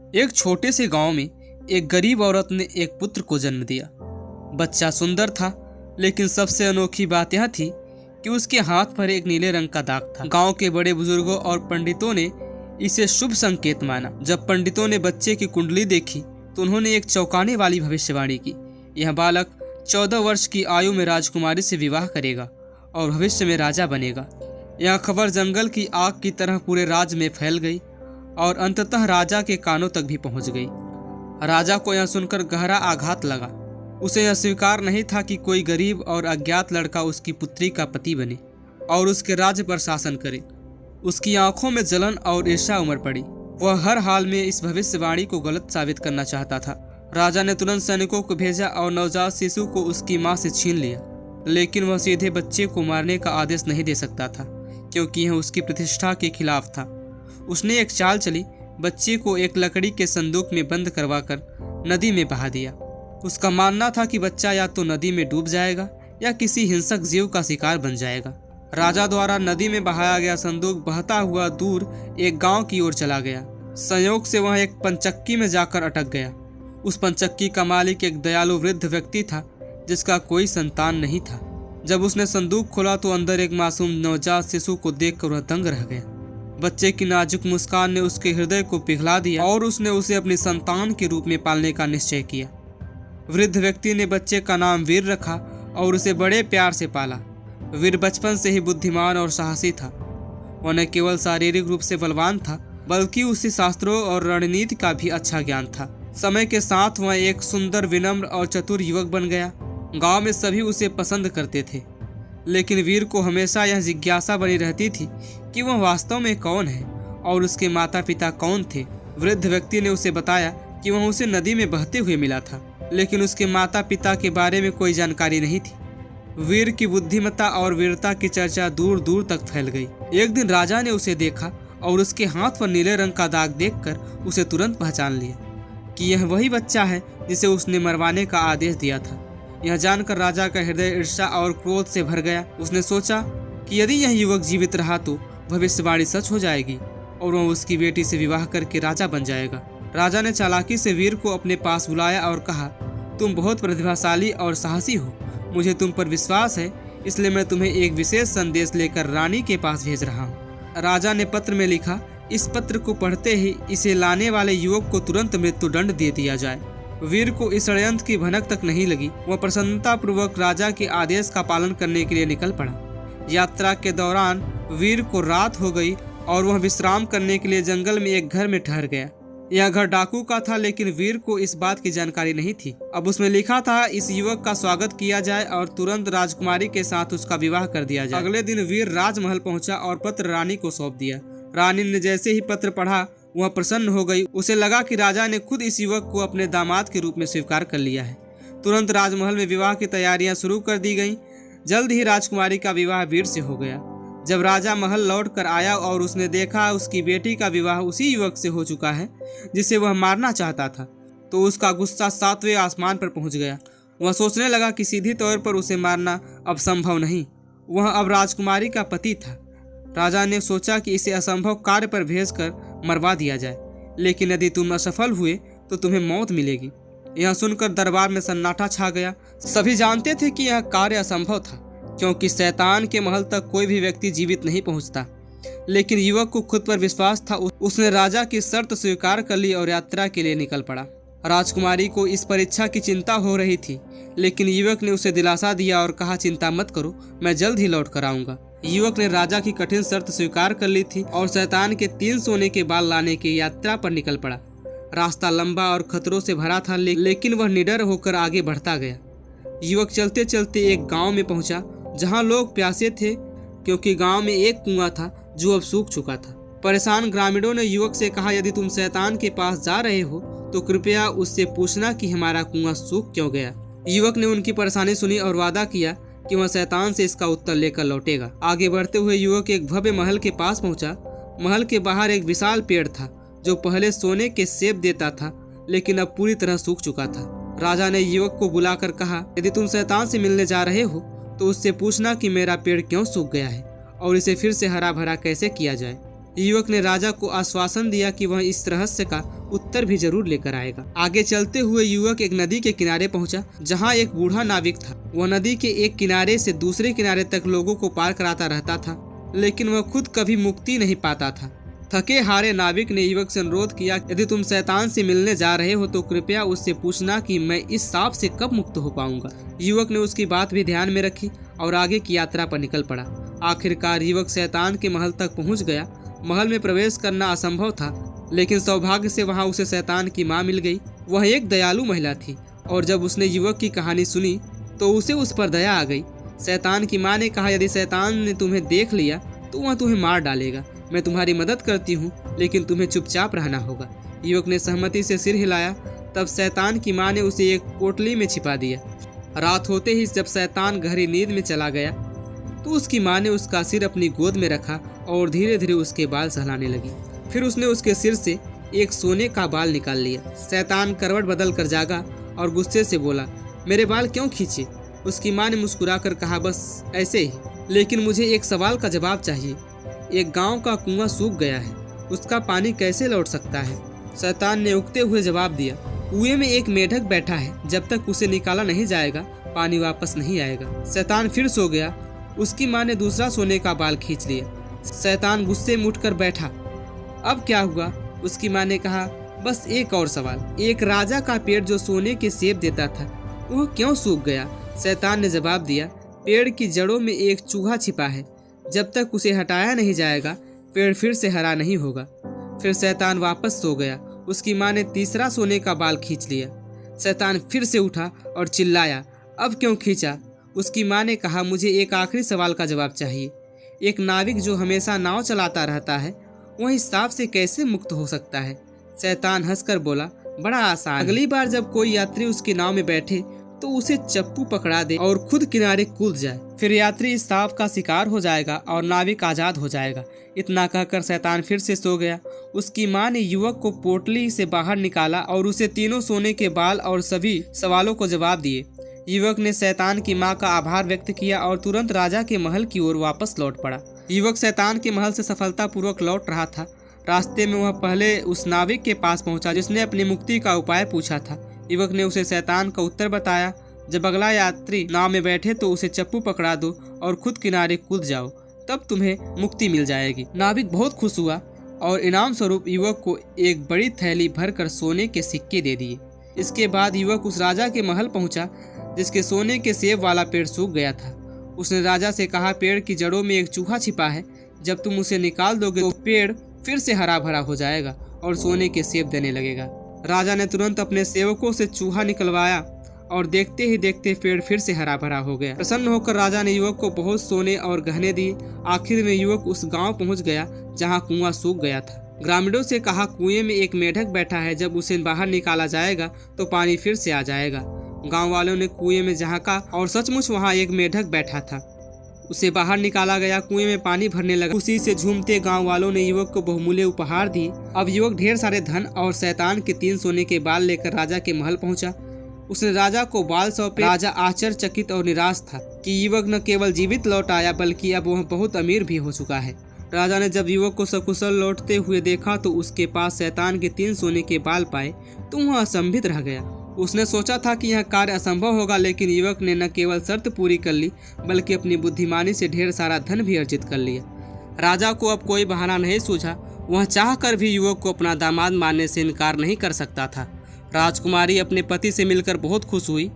एक छोटे से गांव में एक गरीब औरत ने एक पुत्र को जन्म दिया। बच्चा सुंदर था, लेकिन सबसे अनोखी बात यह थी कि उसके हाथ पर एक नीले रंग का दाग था। गांव के बड़े बुजुर्गों और पंडितों ने इसे शुभ संकेत माना। जब पंडितों ने बच्चे की कुंडली देखी तो उन्होंने एक चौंकाने वाली भविष्यवाणी की। यह बालक 14 वर्ष की आयु में राजकुमारी से विवाह करेगा और भविष्य में राजा बनेगा। यह खबर जंगल की आग की तरह पूरे राज्य में फैल गई और अंततः राजा के कानों तक भी पहुंच गई। राजा को यह सुनकर गहरा आघात लगा। उसे यह स्वीकार नहीं था कि कोई गरीब और अज्ञात लड़का उसकी पुत्री का पति बने और उसके राज्य पर शासन करे। उसकी आंखों में जलन और ईर्ष्या उमड़ पड़ी। वह हर हाल में इस भविष्यवाणी को गलत साबित करना चाहता था। राजा ने तुरंत सैनिकों को भेजा और नवजात शिशु को उसकी मां से छीन लिया, लेकिन वह सीधे बच्चे को मारने का आदेश नहीं दे सकता था, क्योंकि यह उसकी प्रतिष्ठा के खिलाफ था। उसने एक चाल चली, बच्चे को एक लकड़ी के संदूक में बंद करवाकर नदी में बहा दिया। उसका मानना था कि बच्चा या तो नदी में डूब जाएगा या किसी हिंसक जीव का शिकार बन जाएगा। राजा द्वारा नदी में बहाया गया संदूक बहता हुआ दूर एक गांव की ओर चला गया। संयोग से वह एक पंचक्की में जाकर अटक गया। उस पंचक्की का मालिक एक दयालु वृद्ध व्यक्ति था जिसका कोई संतान नहीं था। जब उसने संदूक खोला तो अंदर एक मासूम नवजात शिशु को देखकर वह दंग रह गया। बच्चे की नाजुक मुस्कान ने उसके हृदय को पिघला दिया और उसने उसे अपनी संतान के रूप में पालने का निश्चय किया। वृद्ध व्यक्ति ने बच्चे का नाम वीर रखा और उसे बड़े प्यार से पाला। वीर बचपन से ही बुद्धिमान और साहसी था। वह न केवल शारीरिक रूप से बलवान था, बल्कि उसे शास्त्रों और रणनीति का भी अच्छा ज्ञान था। समय के साथ वह एक सुंदर, विनम्र और चतुर युवक बन गया। गांव में सभी उसे पसंद करते थे, लेकिन वीर को हमेशा यह जिज्ञासा बनी रहती थी कि वह वास्तव में कौन है और उसके माता पिता कौन थे। वृद्ध व्यक्ति ने उसे बताया कि वह उसे नदी में बहते हुए मिला था, लेकिन उसके माता पिता के बारे में कोई जानकारी नहीं थी। वीर की बुद्धिमत्ता और वीरता की चर्चा दूर दूर तक फैल गई। एक दिन राजा ने उसे देखा और उसके हाथ पर नीले रंग का दाग देखकर उसे तुरंत पहचान लिया कि यह वही बच्चा है जिसे उसने मरवाने का आदेश दिया था। यह जानकर राजा का हृदय ईर्ष्या और क्रोध से भर गया। उसने सोचा कि यदि यह युवक जीवित रहा तो भविष्यवाणी सच हो जाएगी और वह उसकी बेटी से विवाह करके राजा बन जाएगा। राजा ने चालाकी से वीर को अपने पास बुलाया और कहा, तुम बहुत प्रतिभाशाली और साहसी हो। मुझे तुम पर विश्वास है, इसलिए मैं तुम्हें एक विशेष संदेश लेकर रानी के पास भेज रहा हूँ। राजा ने पत्र में लिखा, इस पत्र को पढ़ते ही इसे लाने वाले युवक को तुरंत मृत्युदंड दे दिया जाए। वीर को इस षड्यंत्र की भनक तक नहीं लगी। वह प्रसन्नता पूर्वक राजा के आदेश का पालन करने के लिए निकल पड़ा। यात्रा के दौरान वीर को रात हो गई और वह विश्राम करने के लिए जंगल में एक घर में ठहर गया। यह घर डाकू का था, लेकिन वीर को इस बात की जानकारी नहीं थी। अब उसमें लिखा था, इस युवक का स्वागत किया जाए और तुरंत राजकुमारी के साथ उसका विवाह कर दिया जाए। अगले दिन वीर राजमहल पहुंचा और पत्र रानी को सौंप दिया। रानी ने जैसे ही पत्र पढ़ा वह प्रसन्न हो गई। उसे लगा कि राजा ने खुद इस युवक को अपने दामाद के रूप में स्वीकार कर लिया है। तुरंत राजमहल में विवाह की तैयारियां शुरू कर दी गईं। जल्द ही राजकुमारी का विवाह वीर से हो गया। जब राजा महल लौट कर आया और उसने देखा उसकी बेटी का विवाह उसी युवक से हो चुका है जिसे वह मारना चाहता था, तो उसका गुस्सा 7वें आसमान पर पहुंच गया। वह सोचने लगा कि सीधी तौर पर उसे मारना अब संभव नहीं। वह अब राजकुमारी का पति था। राजा ने सोचा कि इसे असंभव कार्य पर भेजकर मरवा दिया जाए, लेकिन यदि तुम असफल हुए तो तुम्हें मौत मिलेगी। यह सुनकर दरबार में सन्नाटा छा गया। सभी जानते थे कि यह कार्य असंभव था, क्योंकि शैतान के महल तक कोई भी व्यक्ति जीवित नहीं पहुंचता। लेकिन युवक को खुद पर विश्वास था। उसने राजा की शर्त स्वीकार कर ली और यात्रा के लिए निकल पड़ा। राजकुमारी को इस परीक्षा की चिंता हो रही थी, लेकिन युवक ने उसे दिलासा दिया और कहा, चिंता मत करो, मैं जल्द ही लौट कर आऊंगा। युवक ने राजा की कठिन शर्त स्वीकार कर ली थी और शैतान के 3 सोने के बाल लाने की यात्रा पर निकल पड़ा। रास्ता लंबा और खतरों से भरा था, लेकिन वह निडर होकर आगे बढ़ता गया। युवक चलते चलते एक गांव में पहुंचा जहां लोग प्यासे थे, क्योंकि गांव में एक कुआं था जो अब सूख चुका था। परेशान ग्रामीणों ने युवक से कहा, यदि तुम शैतान के पास जा रहे हो तो कृपया उससे पूछना कि हमारा कुआं सूख क्यों गया। युवक ने उनकी परेशानी सुनी और वादा किया कि वह शैतान से इसका उत्तर लेकर लौटेगा। आगे बढ़ते हुए युवक एक भव्य महल के पास पहुंचा। महल के बाहर एक विशाल पेड़ था जो पहले सोने के सेब देता था, लेकिन अब पूरी तरह सूख चुका था। राजा ने युवक को बुलाकर कहा, यदि तुम शैतान से मिलने जा रहे हो तो उससे पूछना कि मेरा पेड़ क्यों सूख गया है और इसे फिर से हरा भरा कैसे किया जाए। युवक ने राजा को आश्वासन दिया कि वह इस रहस्य का उत्तर भी जरूर लेकर आएगा। आगे चलते हुए युवक एक नदी के किनारे पहुंचा, जहां एक बूढ़ा नाविक था। वह नदी के एक किनारे से दूसरे किनारे तक लोगों को पार कराता रहता था, लेकिन वह खुद कभी मुक्ति नहीं पाता था। थके हारे नाविक ने युवक से अनुरोध किया, यदि तुम शैतान से मिलने जा रहे हो तो कृपया उससे पूछना कि मैं इस सांप से कब मुक्त हो पाऊंगा। युवक ने उसकी बात भी ध्यान में रखी और आगे की यात्रा पर निकल पड़ा। आखिरकार युवक शैतान के महल तक पहुंच गया। महल में प्रवेश करना असंभव था, लेकिन सौभाग्य से वहां उसे शैतान की मां मिल गई। वह एक दयालु महिला थी और जब उसने युवक की कहानी सुनी तो उसे उस पर दया आ गई। शैतान की मां ने कहा, यदि शैतान ने तुम्हें देख लिया तो वह तुम्हें मार डालेगा। मैं तुम्हारी मदद करती हूँ, लेकिन तुम्हें चुपचाप रहना होगा। युवक ने सहमति से सिर हिलाया। तब शैतान की मां ने उसे एक पोटली में छिपा दिया। रात होते ही जब शैतान गहरी नींद में चला गया तो उसकी मां ने उसका सिर अपनी गोद में रखा और धीरे धीरे उसके बाल सहलाने लगी। फिर उसने उसके सिर से एक सोने का बाल निकाल लिया। शैतान करवट बदल कर जागा और गुस्से से बोला, मेरे बाल क्यों खींचे? उसकी मां ने मुस्कुराकर कहा, बस ऐसे ही, लेकिन मुझे एक सवाल का जवाब चाहिए। एक गांव का कुआं सूख गया है, उसका पानी कैसे लौट सकता है? शैतान ने उगते हुए जवाब दिया, कुएं में एक मेढक बैठा है, जब तक उसे निकाला नहीं जाएगा पानी वापस नहीं आएगा। शैतान फिर सो गया। उसकी मां ने दूसरा सोने का बाल खींच लिया। शैतान गुस्से में उठकर बैठा। अब क्या हुआ? उसकी मां ने कहा, बस एक और सवाल। एक राजा का पेड़ जो सोने के सेब देता था, वह क्यों सूख गया? शैतान ने जवाब दिया, पेड़ की जड़ों में एक चूहा छिपा है, जब तक उसे हटाया नहीं जाएगा पेड़ फिर से हरा नहीं होगा। फिर शैतान वापस सो गया। उसकी मां ने तीसरा सोने का बाल खींच लिया। शैतान फिर से उठा और चिल्लाया, अब क्यों खींचा? उसकी मां ने कहा, मुझे एक आखिरी सवाल का जवाब चाहिए। एक नाविक जो हमेशा नाव चलाता रहता है, वह इस सांप से कैसे मुक्त हो सकता है? शैतान हंसकर बोला, बड़ा आसान। अगली बार जब कोई यात्री उसकी नाव में बैठे तो उसे चप्पू पकड़ा दे और खुद किनारे कूद जाए। फिर यात्री इस सांप का शिकार हो जाएगा और नाविक आजाद हो जाएगा। इतना कहकर शैतान फिर से सो गया। उसकी मां ने युवक को पोटली से बाहर निकाला और उसे तीनों सोने के बाल और सभी सवालों को जवाब दिए। युवक ने शैतान की मां का आभार व्यक्त किया और तुरंत राजा के महल की ओर वापस लौट पड़ा। युवक शैतान के महल से सफलतापूर्वक लौट रहा था। रास्ते में वह पहले उस नाविक के पास पहुंचा जिसने अपनी मुक्ति का उपाय पूछा था। युवक ने उसे शैतान का उत्तर बताया, जब अगला यात्री नाव में बैठे तो उसे चप्पू पकड़ा दो और खुद किनारे कूद जाओ, तब तुम्हें मुक्ति मिल जाएगी। नाविक बहुत खुश हुआ और इनाम स्वरूप युवक को एक बड़ी थैली भरकर सोने के सिक्के दे दिए। इसके बाद युवक उस राजा के महल पहुंचा जिसके सोने के सेब वाला पेड़ सूख गया था। उसने राजा से कहा, पेड़ की जड़ों में एक चूहा छिपा है, जब तुम उसे निकाल दोगे तो पेड़ फिर से हरा भरा हो जाएगा और सोने के सेब देने लगेगा। राजा ने तुरंत अपने सेवकों से चूहा निकलवाया और देखते ही देखते पेड़ फिर से हरा भरा हो गया। प्रसन्न होकर राजा ने युवक को बहुत सोने और गहने दिए। आखिर में युवक उस गांव पहुंच गया जहां कुआं सूख गया था। ग्रामीणों से कहा, कुएं में एक मेढक बैठा है, जब उसे बाहर निकाला जाएगा तो पानी फिर से आ जाएगा। गांव वालों ने कुएं में झांका और सचमुच वहां एक मेढक बैठा था। उसे बाहर निकाला गया। कुएं में पानी भरने लगा। खुशी से झूमते गांव वालों ने युवक को बहुमूल्य उपहार दिए। अब युवक ढेर सारे धन और शैतान के 3 सोने के बाल लेकर राजा के महल पहुंचा। उसने राजा को बाल सौंपे। राजा आश्चर्यचकित और निराश था कि युवक न केवल जीवित लौट आया बल्कि अब वह बहुत अमीर भी हो चुका है। राजा ने जब युवक को सकुशल लौटते हुए देखा तो उसके पास शैतान के 3 सोने के बाल पाए तो वह अचंभित रह गया। उसने सोचा था कि यह कार्य असंभव होगा, लेकिन युवक ने न केवल शर्त पूरी कर ली बल्कि अपनी बुद्धिमानी से ढेर सारा धन भी अर्जित कर लिया। राजा को अब कोई बहाना नहीं सूझा। वह चाहकर भी युवक को अपना दामाद मानने से इनकार नहीं कर सकता था। राजकुमारी अपने पति से मिलकर बहुत खुश हुई।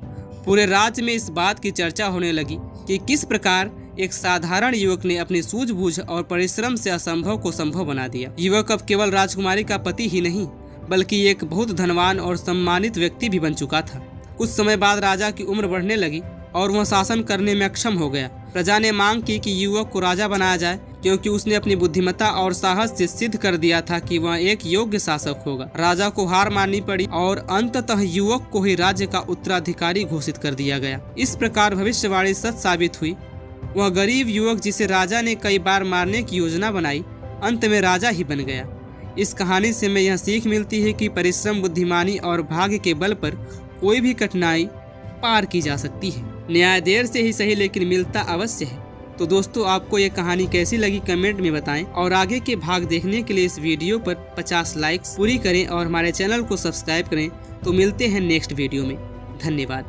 पूरे राज्य में इस बात की चर्चा होने लगी कि किस प्रकार एक साधारण युवक ने अपनी सूझबूझ और परिश्रम से असंभव को संभव बना दिया। युवक अब केवल राजकुमारी का पति ही नहीं बल्कि एक बहुत धनवान और सम्मानित व्यक्ति भी बन चुका था। कुछ समय बाद राजा की उम्र बढ़ने लगी और वह शासन करने में अक्षम हो गया। प्रजा ने मांग की कि युवक को राजा बनाया जाए, क्योंकि उसने अपनी बुद्धिमत्ता और साहस से सिद्ध कर दिया था कि वह एक योग्य शासक होगा। राजा को हार माननी पड़ी और अंततः युवक को ही राज्य का उत्तराधिकारी घोषित कर दिया गया। इस प्रकार भविष्यवाणी सच साबित हुई। वह गरीब युवक जिसे राजा ने कई बार मारने की योजना बनाई, अंत में राजा ही बन गया। इस कहानी से हमें यह सीख मिलती है कि परिश्रम, बुद्धिमानी और भाग्य के बल पर कोई भी कठिनाई पार की जा सकती है। न्याय देर से ही सही लेकिन मिलता अवश्य है। तो दोस्तों आपको ये कहानी कैसी लगी कमेंट में बताएं और आगे के भाग देखने के लिए इस वीडियो पर 50 लाइक्स पूरी करें और हमारे चैनल को सब्सक्राइब करें। तो मिलते हैं नेक्स्ट वीडियो में। धन्यवाद।